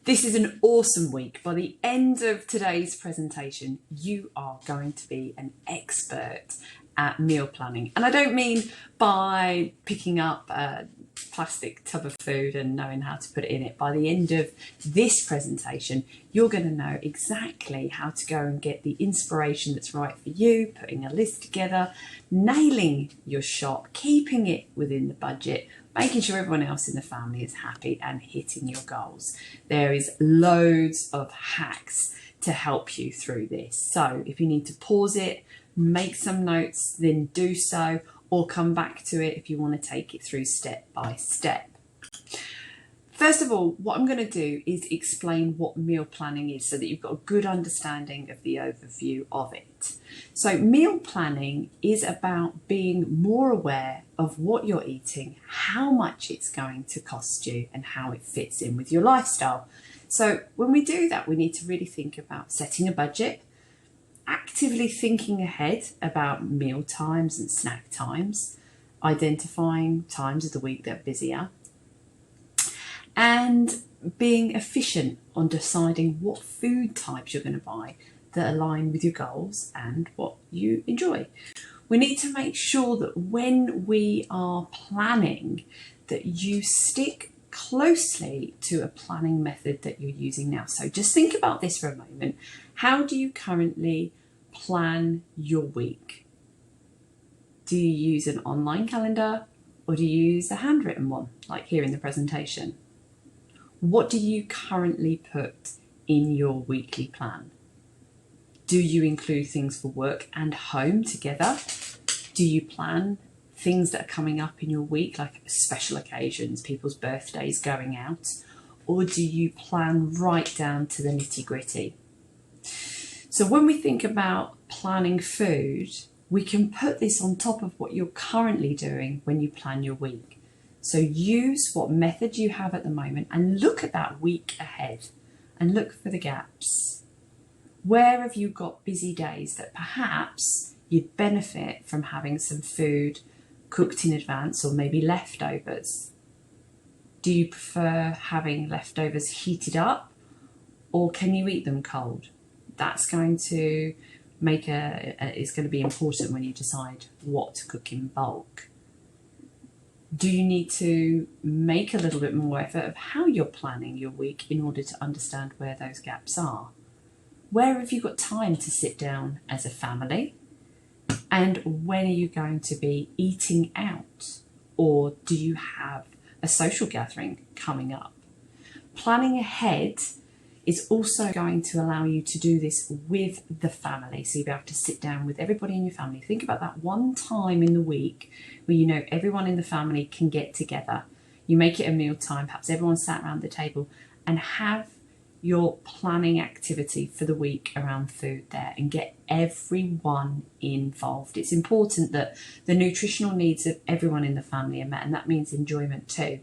This is an awesome week. By the end of today's presentation, you are going to be an expert at meal planning. And I don't mean by picking up a plastic tub of food and knowing how to put it in it. By the end of this presentation, you're going to know exactly how to go and get the inspiration that's right for you, putting a list together, nailing your shop, keeping it within the budget, making sure everyone else in the family is happy and hitting your goals. There is loads of hacks to help you through this. So if you need to pause it, make some notes, then do so, or come back to it if you want to take it through step by step. First of all, what I'm going to do is explain what meal planning is so that you've got a good understanding of the overview of it. So meal planning is about being more aware of what you're eating, how much it's going to cost you, and how it fits in with your lifestyle. So when we do that, we need to really think about setting a budget, actively thinking ahead about meal times and snack times, identifying times of the week that are busier, and being efficient on deciding what food types you're going to buy that align with your goals and what you enjoy. We need to make sure that when we are planning, that you stick closely to a planning method that you're using now. So just think about this for a moment. How do you currently plan your week? Do you use an online calendar or do you use a handwritten one, like here in the presentation? What do you currently put in your weekly plan? Do you include things for work and home together? Do you plan things that are coming up in your week, like special occasions, people's birthdays, going out? Or do you plan right down to the nitty-gritty? So when we think about planning food, we can put this on top of what you're currently doing when you plan your week. So use what method you have at the moment and look at that week ahead and look for the gaps. Where have you got busy days that perhaps you'd benefit from having some food cooked in advance or maybe leftovers? Do you prefer having leftovers heated up or can you eat them cold? That's going to it's going to be important when you decide what to cook in bulk. Do you need to make a little bit more effort of how you're planning your week in order to understand where those gaps are? Where have you got time to sit down as a family? And when are you going to be eating out? Or do you have a social gathering coming up? Planning ahead is also going to allow you to do this with the family. So you'll be able to sit down with everybody in your family. Think about that one time in the week where you know everyone in the family can get together. You make it a meal time, perhaps everyone sat around the table, and have your planning activity for the week around food there and get everyone involved. It's important that the nutritional needs of everyone in the family are met, and that means enjoyment too.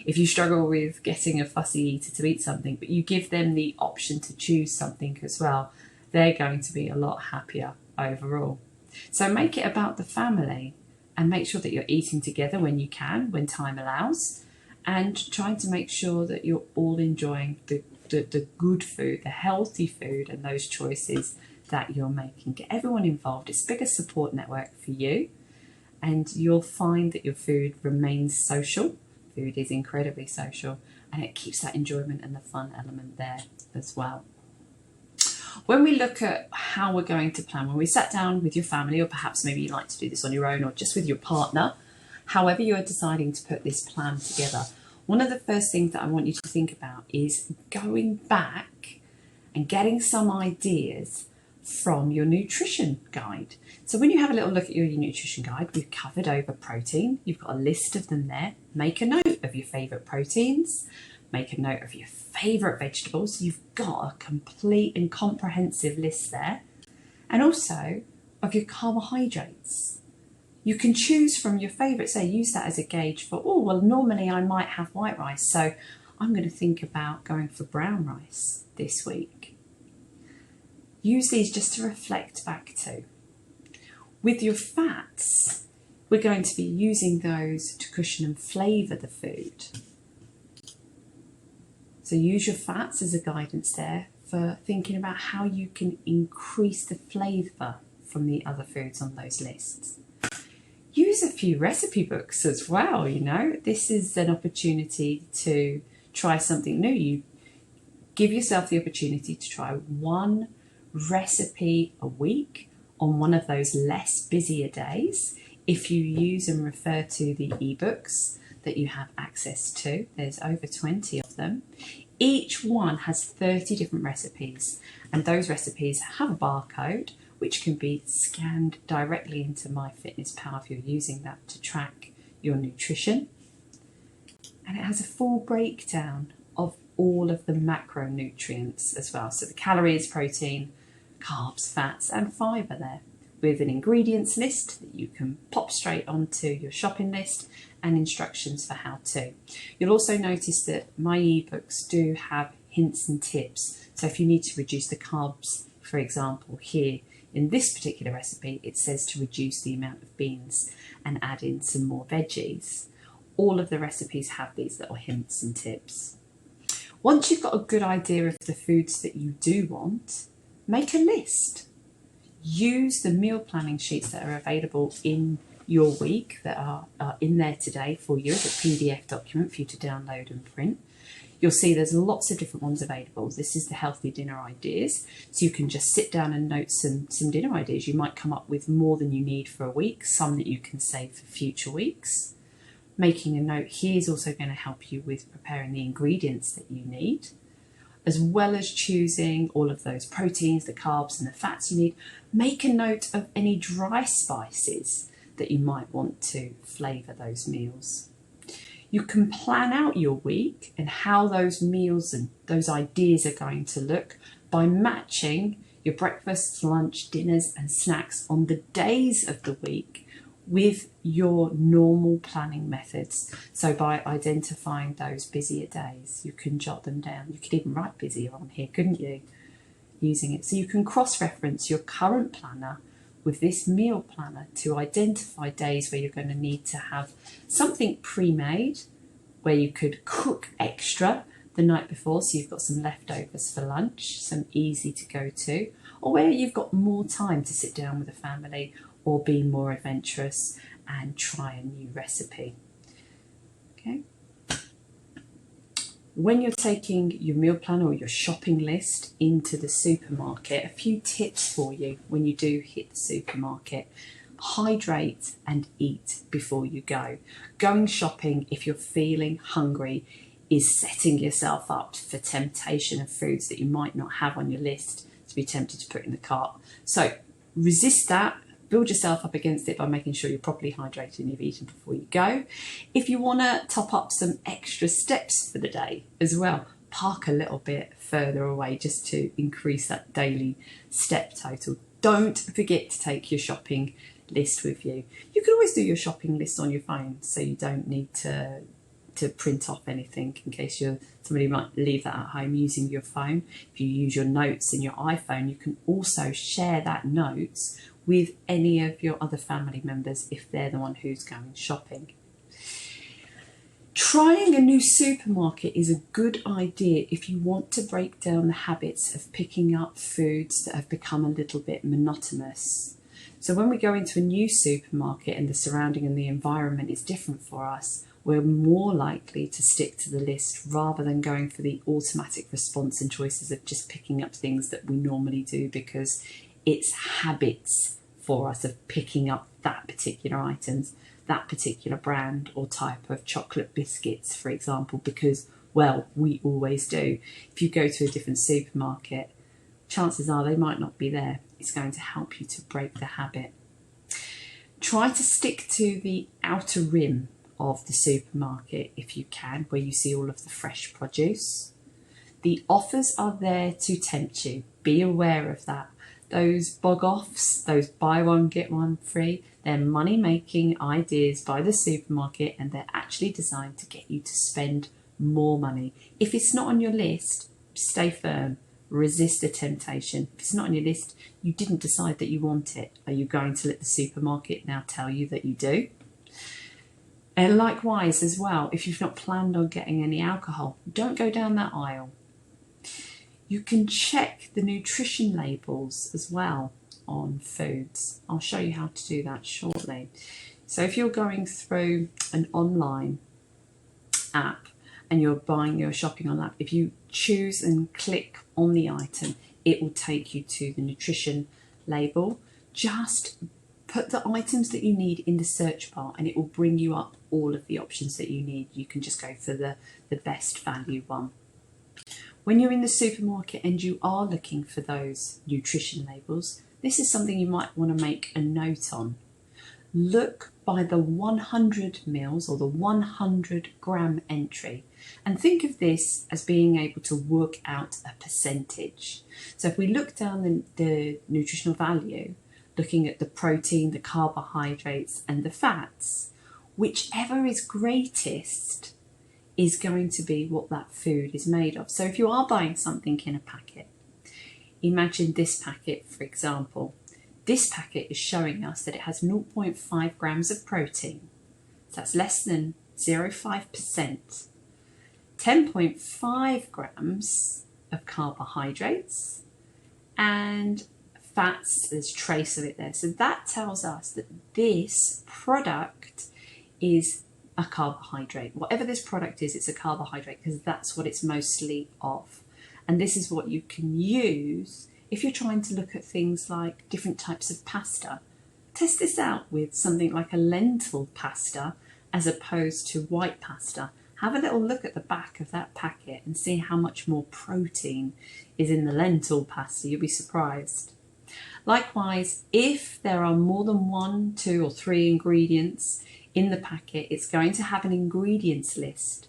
If you struggle with getting a fussy eater to eat something, but you give them the option to choose something as well, they're going to be a lot happier overall. So make it about the family and make sure that you're eating together when you can, when time allows, and trying to make sure that you're all enjoying the good food, the healthy food, and those choices that you're making. Get everyone involved. It's a bigger support network for you, and you'll find that your food remains social. Food is incredibly social, and it keeps that enjoyment and the fun element there as well. When we look at how we're going to plan, when we sat down with your family, or perhaps maybe you like to do this on your own or just with your partner, however you are deciding to put this plan together, one of the first things that I want you to think about is going back and getting some ideas from your nutrition guide. So when you have a little look at your nutrition guide, we've covered over protein. You've got a list of them there. Make a note of your favourite proteins. Make a note of your favourite vegetables. You've got a complete and comprehensive list there. And also of your carbohydrates. You can choose from your favourites there. Use that as a gauge for, oh, well, normally I might have white rice, so I'm going to think about going for brown rice this week. Use these just to reflect back to. With your fats, we're going to be using those to cushion and flavour the food. So use your fats as a guidance there for thinking about how you can increase the flavour from the other foods on those lists. Use a few recipe books as well, you know. This is an opportunity to try something new. You give yourself the opportunity to try one recipe a week on one of those less busier days. If you use and refer to the ebooks that you have access to, there's over 20 of them. Each one has 30 different recipes, and those recipes have a barcode which can be scanned directly into MyFitnessPal if you're using that to track your nutrition. And it has a full breakdown of all of the macronutrients as well. So the calories, protein, carbs, fats and fibre there, with an ingredients list that you can pop straight onto your shopping list and instructions for how to. You'll also notice that my ebooks do have hints and tips. So if you need to reduce the carbs, for example, here in this particular recipe, it says to reduce the amount of beans and add in some more veggies. All of the recipes have these little hints and tips. Once you've got a good idea of the foods that you do want, make a list. Use the meal planning sheets that are available in your week that are in there today for you as a PDF document for you to download and print. You'll see there's lots of different ones available. This is the healthy dinner ideas. So you can just sit down and note some dinner ideas. You might come up with more than you need for a week, some that you can save for future weeks. Making a note here is also going to help you with preparing the ingredients that you need, as well as choosing all of those proteins, the carbs and the fats you need. Make a note of any dry spices that you might want to flavour those meals. You can plan out your week and how those meals and those ideas are going to look by matching your breakfasts, lunch, dinners and snacks on the days of the week with your normal planning methods. So by identifying those busier days, you can jot them down. You could even write busier on here, couldn't you? Using it. So you can cross-reference your current planner with this meal planner to identify days where you're going to need to have something pre-made, where you could cook extra the night before so you've got some leftovers for lunch, some easy to go to, or where you've got more time to sit down with a family or be more adventurous and try a new recipe. Okay. When you're taking your meal plan or your shopping list into the supermarket, a few tips for you when you do hit the supermarket. Hydrate and eat before you go. Going shopping, if you're feeling hungry, is setting yourself up for temptation of foods that you might not have on your list to be tempted to put in the cart. So resist that. Build yourself up against it by making sure you're properly hydrated and you've eaten before you go. If you want to top up some extra steps for the day as well, park a little bit further away just to increase that daily step total. Don't forget to take your shopping list with you. You can always do your shopping list on your phone, so you don't need to print off anything in case somebody might leave that at home using your phone. If you use your notes in your iPhone, you can also share that notes with any of your other family members if they're the one who's going shopping. Trying a new supermarket is a good idea if you want to break down the habits of picking up foods that have become a little bit monotonous. So when we go into a new supermarket and the surrounding and the environment is different for us, we're more likely to stick to the list rather than going for the automatic response and choices of just picking up things that we normally do because it's habits for us of picking up that particular items, that particular brand or type of chocolate biscuits, for example, because, well, we always do. If you go to a different supermarket, chances are they might not be there. It's going to help you to break the habit. Try to stick to the outer rim of the supermarket if you can, where you see all of the fresh produce. The offers are there to tempt you. Be aware of that. Those bog-offs, those buy one, get one free, they're money-making ideas by the supermarket and they're actually designed to get you to spend more money. If it's not on your list, stay firm. Resist the temptation. If it's not on your list, you didn't decide that you want it. Are you going to let the supermarket now tell you that you do? And likewise as well, if you've not planned on getting any alcohol, don't go down that aisle. You can check the nutrition labels as well on foods. I'll show you how to do that shortly. So if you're going through an online app and you're shopping on that, if you choose and click on the item, it will take you to the nutrition label. Just put the items that you need in the search bar and it will bring you up all of the options that you need. You can just go for the best value one. When you're in the supermarket and you are looking for those nutrition labels, this is something you might want to make a note on. Look by the 100 mils or the 100 gram entry and think of this as being able to work out a percentage. So if we look down the nutritional value, looking at the protein, the carbohydrates and the fats, whichever is greatest is going to be what that food is made of. So if you are buying something in a packet, imagine this packet, for example. This packet is showing us that it has 0.5 grams of protein. So that's less than 0.5%. 10.5 grams of carbohydrates and fats, there's trace of it there. So that tells us that this product is a carbohydrate. Whatever this product is, it's a carbohydrate because that's what it's mostly of. And this is what you can use if you're trying to look at things like different types of pasta. Test this out with something like a lentil pasta as opposed to white pasta. Have a little look at the back of that packet and see how much more protein is in the lentil pasta. You'll be surprised. Likewise, if there are more than 1, 2 or 3 ingredients in the packet, it's going to have an ingredients list.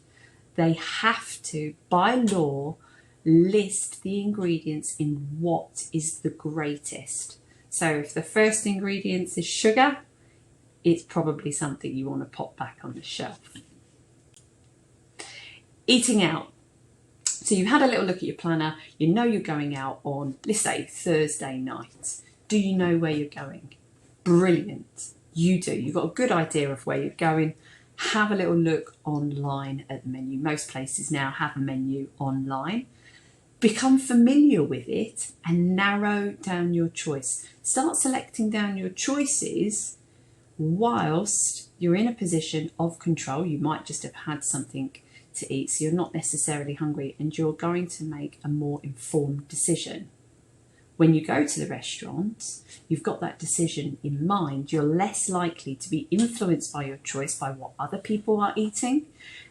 They have to, by law, list the ingredients in what is the greatest. So if the first ingredient is sugar, it's probably something you want to pop back on the shelf. Eating out. So you've had a little look at your planner, you know you're going out on, let's say, Thursday night. Do you know where you're going? Brilliant. You do. You've got a good idea of where you're going. Have a little look online at the menu. Most places now have a menu online. Become familiar with it and narrow down your choice. Start selecting down your choices whilst you're in a position of control. You might just have had something to eat, so you're not necessarily hungry and you're going to make a more informed decision. When you go to the restaurant, you've got that decision in mind. You're less likely to be influenced by your choice by what other people are eating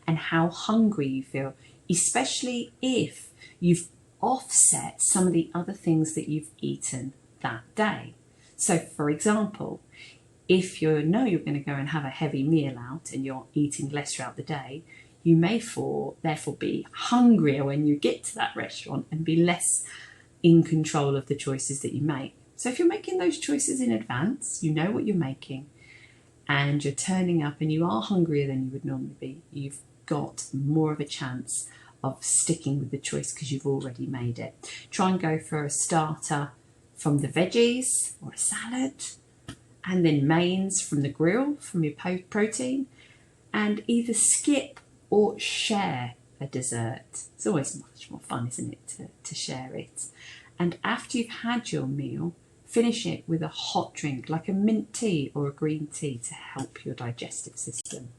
and how hungry you feel, especially if you've offset some of the other things that you've eaten that day. So for example, if you know you're going to go and have a heavy meal out and you're eating less throughout the day, you may therefore be hungrier when you get to that restaurant and be less in control of the choices that you make. So if you're making those choices in advance, you know what you're making and you're turning up and you are hungrier than you would normally be, you've got more of a chance of sticking with the choice because you've already made it. Try and go for a starter from the veggies or a salad, and then mains from the grill, from your protein, and either skip or share a dessert. It's always much more fun, isn't it, to share it. And after you've had your meal, finish it with a hot drink like a mint tea or a green tea to help your digestive system.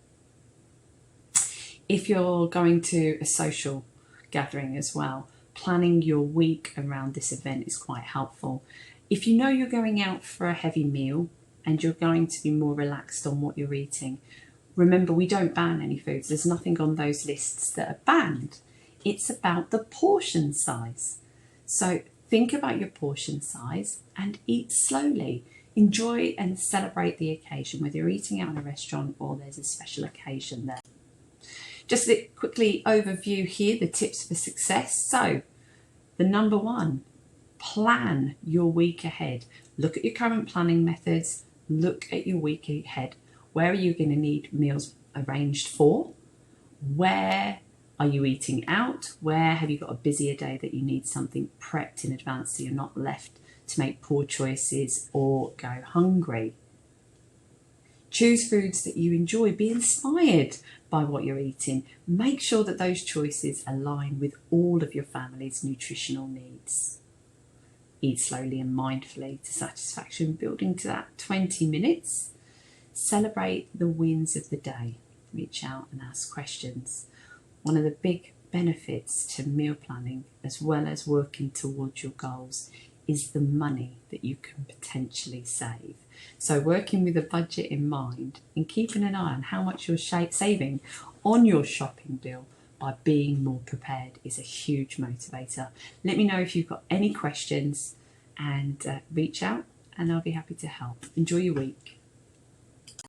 If you're going to a social gathering as well, planning your week around this event is quite helpful. If you know you're going out for a heavy meal and you're going to be more relaxed on what you're eating, remember, we don't ban any foods. There's nothing on those lists that are banned. It's about the portion size. So think about your portion size and eat slowly. Enjoy and celebrate the occasion, whether you're eating out in a restaurant or there's a special occasion there. Just a quickly overview here, the tips for success. So the number 1, plan your week ahead. Look at your current planning methods. Look at your week ahead. Where are you going to need meals arranged for? Where are you eating out? Where have you got a busier day that you need something prepped in advance so you're not left to make poor choices or go hungry? Choose foods that you enjoy. Be inspired by what you're eating. Make sure that those choices align with all of your family's nutritional needs. Eat slowly and mindfully to satisfaction, building to that 20 minutes. Celebrate the wins of the day. Reach out and ask questions. One of the big benefits to meal planning, as well as working towards your goals, is the money that you can potentially save. So working with a budget in mind and keeping an eye on how much you're saving on your shopping bill by being more prepared is a huge motivator. Let me know if you've got any questions and reach out and I'll be happy to help. Enjoy your week.